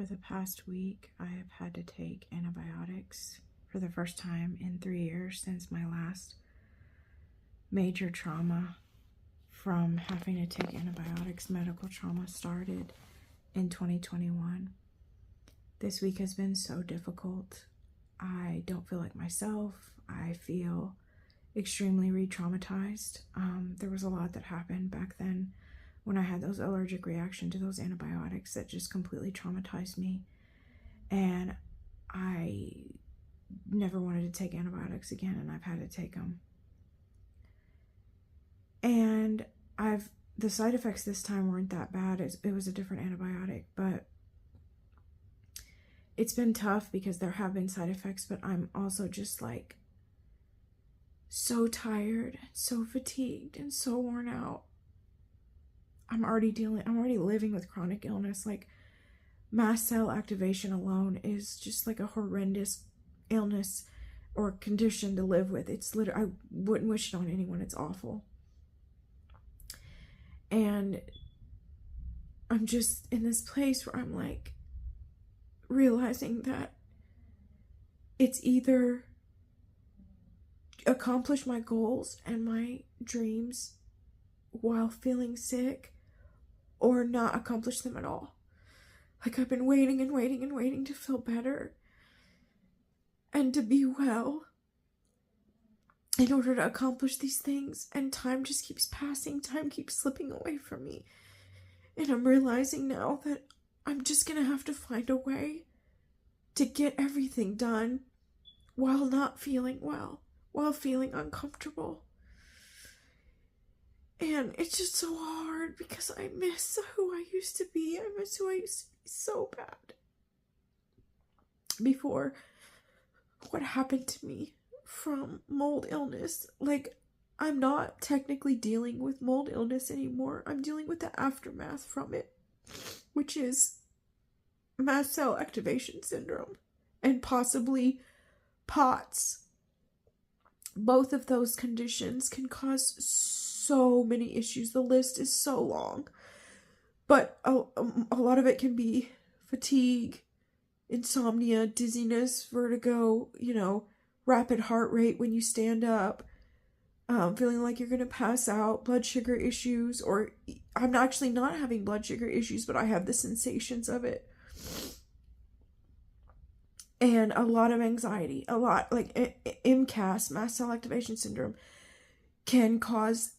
For the past week, I have had to take antibiotics for the first time in 3 years since my last major trauma from having to take antibiotics. Medical trauma started in 2021. This week has been so difficult. I don't feel like myself. I feel extremely re-traumatized. There was a lot that happened back then when I had those allergic reaction to those antibiotics that just completely traumatized me. And I never wanted to take antibiotics again, and I've had to take them. And the side effects this time weren't that bad. It was a different antibiotic, but it's been tough because there have been side effects, but I'm also just like so tired, so fatigued, and so worn out. I'm already living with chronic illness. Like, mast cell activation alone is just like a horrendous illness or condition to live with. It's literally, I wouldn't wish it on anyone. It's awful. And I'm just in this place where I'm like realizing that it's either accomplish my goals and my dreams while feeling sick, or not accomplish them at all. Like, I've been waiting and waiting and waiting to feel better and to be well in order to accomplish these things, and time just keeps passing. Time keeps slipping away from me, and I'm realizing now that I'm just gonna have to find a way to get everything done while not feeling well, while feeling uncomfortable. And it's just so hard because I miss who I used to be. I miss who I used to be so bad before what happened to me from mold illness. Like, I'm not technically dealing with mold illness anymore. I'm dealing with the aftermath from it, which is mast cell activation syndrome and possibly POTS. Both of those conditions can cause so many issues. The list is so long, but a lot of it can be fatigue, insomnia, dizziness, vertigo, rapid heart rate when you stand up, feeling like you're going to pass out, blood sugar issues, or I'm actually not having blood sugar issues, but I have the sensations of it. And a lot of anxiety, a lot, like MCAS, mast cell activation syndrome, can cause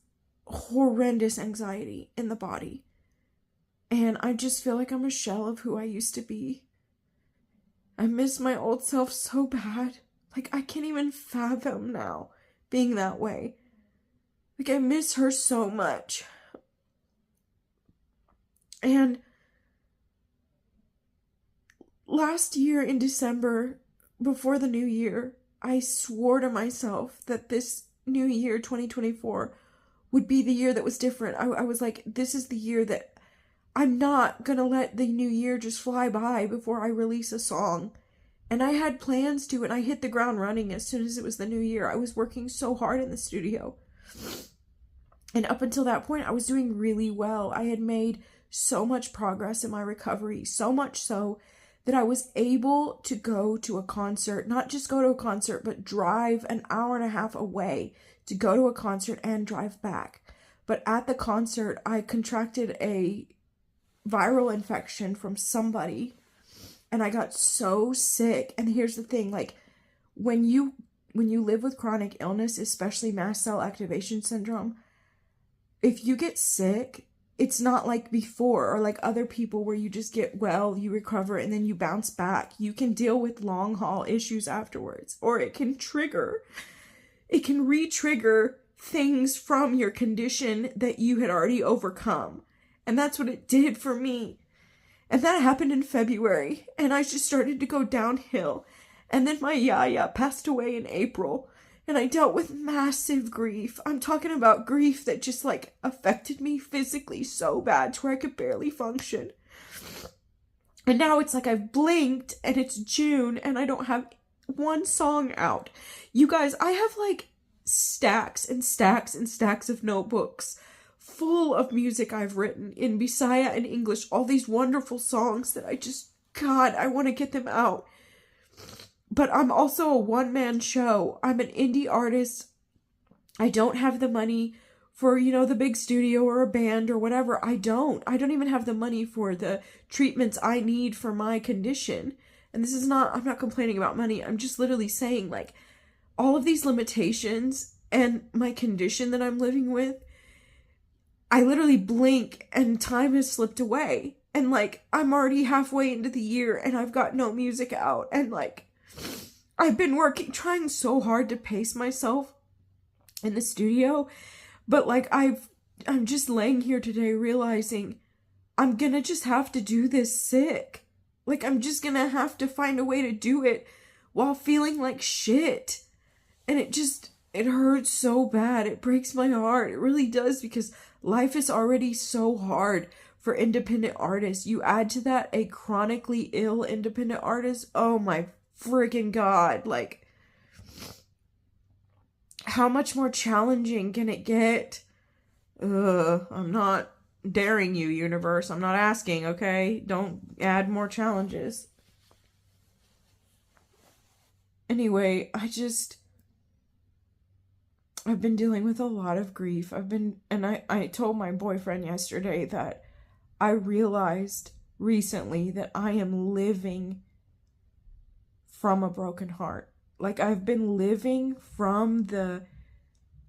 horrendous anxiety in the body. And I just feel like I'm a shell of who I used to be. I miss my old self so bad. Like, I can't even fathom now being that way. Like, I miss her so much. And last year in December, before the new year, I swore to myself that this new year, 2024, would be the year that was different. I was like, this is the year that I'm not gonna let the new year just fly by before I release a song. And I had plans to, and I hit the ground running as soon as it was the new year. I was working so hard in the studio. And up until that point, I was doing really well. I had made so much progress in my recovery, so much so that I was able to go to a concert, not just go to a concert, but drive an hour and a half away to go to a concert and drive back. But at the concert, I contracted a viral infection from somebody, and I got so sick. And here's the thing, like, when you live with chronic illness, especially mast cell activation syndrome, if you get sick, it's not like before or like other people where you just get well, you recover, and then you bounce back. You can deal with long haul issues afterwards, or it can re-trigger things from your condition that you had already overcome. And that's what it did for me. And that happened in February, and I just started to go downhill. And then my yaya passed away in April, and I dealt with massive grief. I'm talking about grief that just like affected me physically so bad to where I could barely function. And now it's like I've blinked and it's June and I don't have one song out. You guys, I have like stacks and stacks and stacks of notebooks full of music I've written in Bisaya and English, all these wonderful songs that I just God, I want to get them out. But I'm also a one-man show. I'm an indie artist. I don't have the money for, the big studio or a band or whatever. I don't even have the money for the treatments I need for my condition. And I'm not complaining about money. I'm just literally saying, like, all of these limitations and my condition that I'm living with, I literally blink and time has slipped away. And, like, I'm already halfway into the year and I've got no music out. And, like, I've been trying so hard to pace myself in the studio. But, like, I'm just laying here today realizing I'm gonna just have to do this sick. Like, I'm just gonna have to find a way to do it while feeling like shit. And it hurts so bad. It breaks my heart. It really does, because life is already so hard for independent artists. You add to that a chronically ill independent artist. Oh my freaking God. Like, how much more challenging can it get? I'm not daring you, universe. I'm not asking, okay? Don't add more challenges. Anyway, I've been dealing with a lot of grief. I told my boyfriend yesterday that I realized recently that I am living from a broken heart. Like, I've been living from the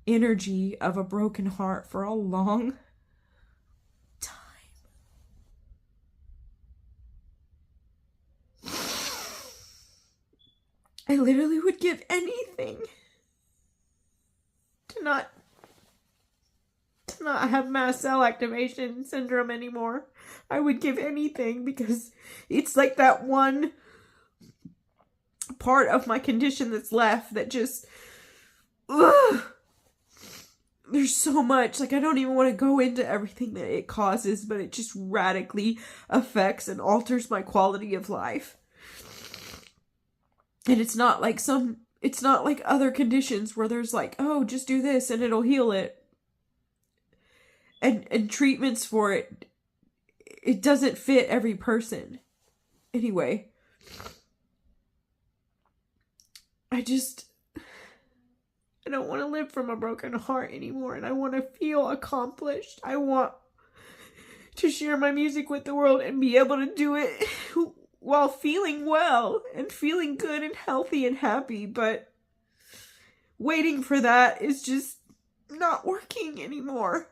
energy of a broken heart for a long time. I literally would give anything to not have mast cell activation syndrome anymore. I would give anything, because it's like that one part of my condition that's left that just, there's so much. Like, I don't even want to go into everything that it causes, but it just radically affects and alters my quality of life. And it's not like other conditions where there's like, oh, just do this and it'll heal it. And treatments for it. It doesn't fit every person. Anyway. I don't want to live from a broken heart anymore, and I want to feel accomplished. I want to share my music with the world and be able to do it while feeling well and feeling good and healthy and happy, but waiting for that is just not working anymore.